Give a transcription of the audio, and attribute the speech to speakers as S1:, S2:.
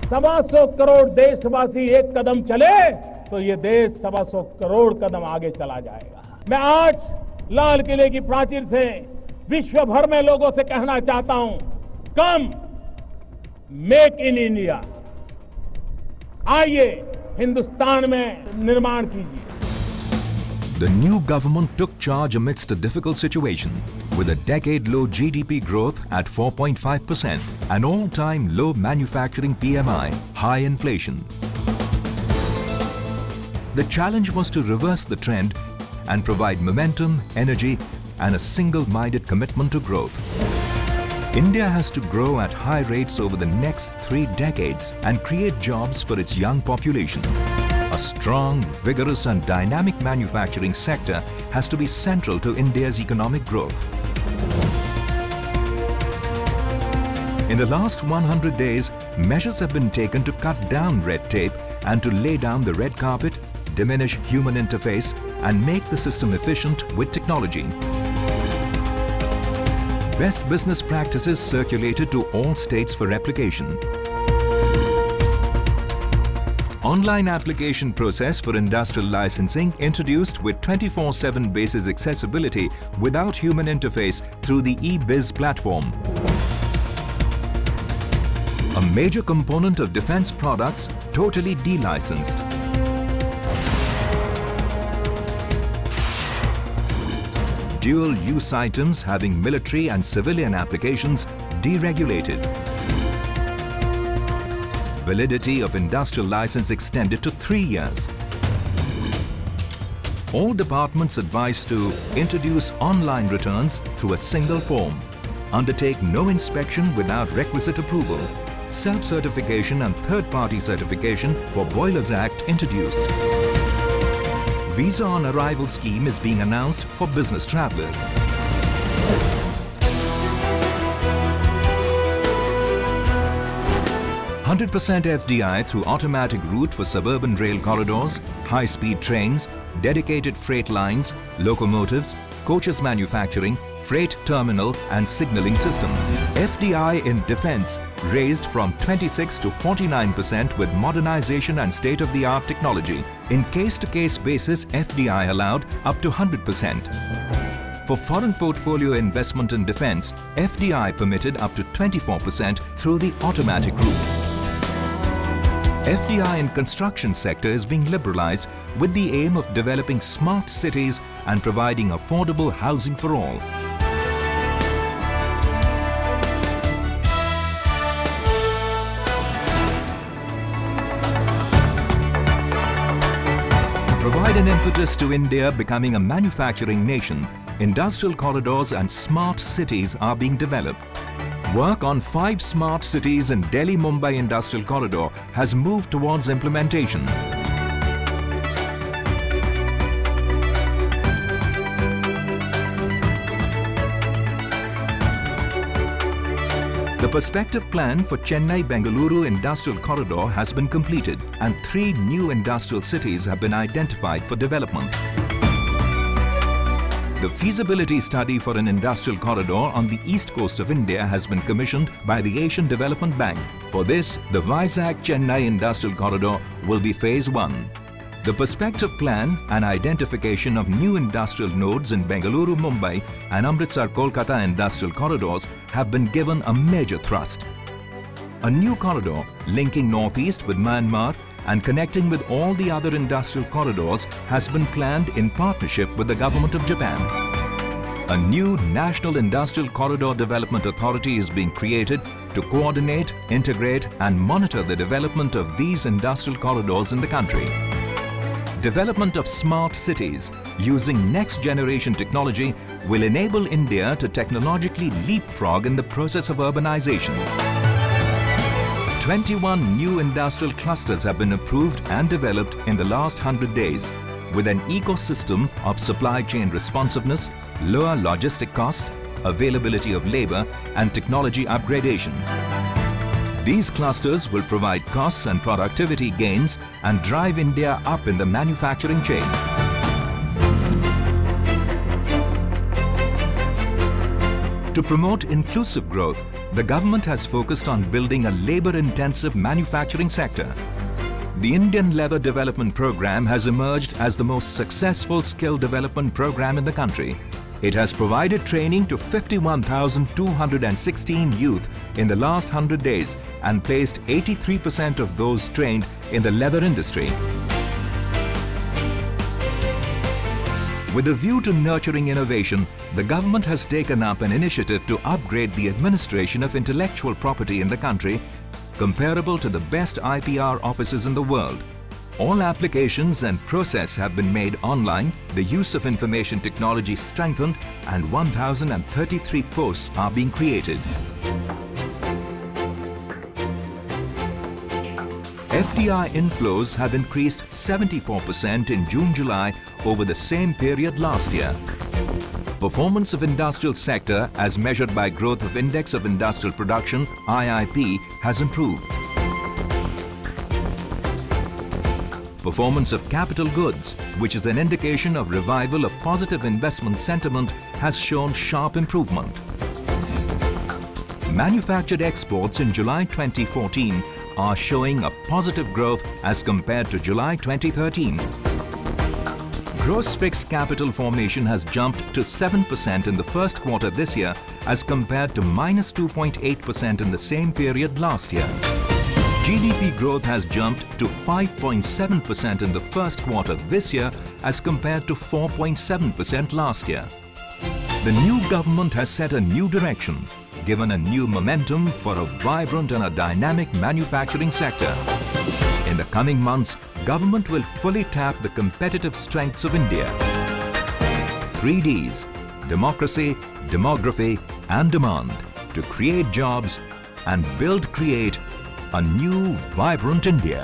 S1: 125 करोड़ देशवासी एक कदम चले तो ये देश 125 करोड़ कदम आगे चला जाएगा। मैं आज लाल किले की प्राचीर से विश्व भर में लोगों से कहना चाहता हूं, कम मेक इन इंडिया, आइए हिंदुस्तान में निर्माण कीजिए।
S2: The new government took charge amidst a difficult situation with a decade-low GDP growth at 4.5%, an all-time low manufacturing PMI, high inflation. The challenge was to reverse the trend and provide momentum, energy, and a single-minded commitment to growth. India has to grow at high rates over the next 3 decades and create jobs for its young population. A strong, vigorous and dynamic manufacturing sector has to be central to India's economic growth. In the last 100 days, measures have been taken to cut down red tape and to lay down the red carpet, diminish human interface and make the system efficient with technology. Best business practices circulated to all states for replication. Online application process for industrial licensing introduced with 24/7 basis accessibility without human interface through the eBiz platform. A major component of defense products totally delicensed. Dual-use items having military and civilian applications deregulated. Validity of industrial license extended to 3 years. All departments advised to introduce online returns through a single form. Undertake no inspection without requisite approval. Self-certification and third-party certification for Boilers Act introduced. Visa on arrival scheme is being announced for business travellers. "100% FDI through automatic route for suburban rail corridors, high-speed trains, dedicated freight lines, locomotives, coaches manufacturing, freight terminal and signalling system." FDI in defence raised from 26 to 49% with modernization and state-of-the-art technology. In case-to-case basis, FDI allowed up to 100%. For foreign portfolio investment in defence, FDI permitted up to 24% through the automatic route. FDI in construction sector is being liberalized with the aim of developing smart cities and providing affordable housing for all. To provide an impetus to India becoming a manufacturing nation, industrial corridors and smart cities are being developed. Work on 5 smart cities in Delhi-Mumbai Industrial Corridor has moved towards implementation. The perspective plan for Chennai-Bengaluru Industrial Corridor has been completed and 3 new industrial cities have been identified for development. The feasibility study for an industrial corridor on the east coast of India has been commissioned by the Asian Development Bank. For this, the Vizag-Chennai Industrial Corridor will be Phase 1. The perspective plan and identification of new industrial nodes in Bengaluru-Mumbai and Amritsar-Kolkata industrial corridors have been given a major thrust. A new corridor linking northeast with Myanmar and connecting with all the other industrial corridors has been planned in partnership with the Government of Japan. A new National Industrial Corridor Development Authority is being created to coordinate, integrate and monitor the development of these industrial corridors in the country. Development of smart cities using next-generation technology will enable India to technologically leapfrog in the process of urbanization. 21 new industrial clusters have been approved and developed in the last 100 days with an ecosystem of supply chain responsiveness, lower logistic costs, availability of labor and technology upgradation. These clusters will provide costs and productivity gains and drive India up in the manufacturing chain. To promote inclusive growth, the government has focused on building a labor-intensive manufacturing sector. The Indian Leather Development Program has emerged as the most successful skill development program in the country. It has provided training to 51,216 youth in the last 100 days and placed 83% of those trained in the leather industry. With a view to nurturing innovation, the government has taken up an initiative to upgrade the administration of intellectual property in the country, comparable to the best IPR offices in the world. All applications and process have been made online, the use of information technology strengthened, and 1,033 posts are being created. FDI inflows have increased 74% in June-July over the same period last year. Performance of industrial sector as measured by growth of Index of Industrial Production (IIP) has improved. Performance of capital goods, which is an indication of revival of positive investment sentiment, has shown sharp improvement. Manufactured exports in July 2014 are showing a positive growth as compared to July 2013. Gross fixed capital formation has jumped to 7% in the first quarter this year as compared to -2.8% in the same period last year. GDP growth has jumped to 5.7% in the first quarter this year as compared to 4.7% last year. The new government has set a new direction, given a new momentum for a vibrant and a dynamic manufacturing sector. In the coming months, government will fully tap the competitive strengths of India. 3 Ds, democracy, demography and demand, to create jobs and create a new, vibrant India.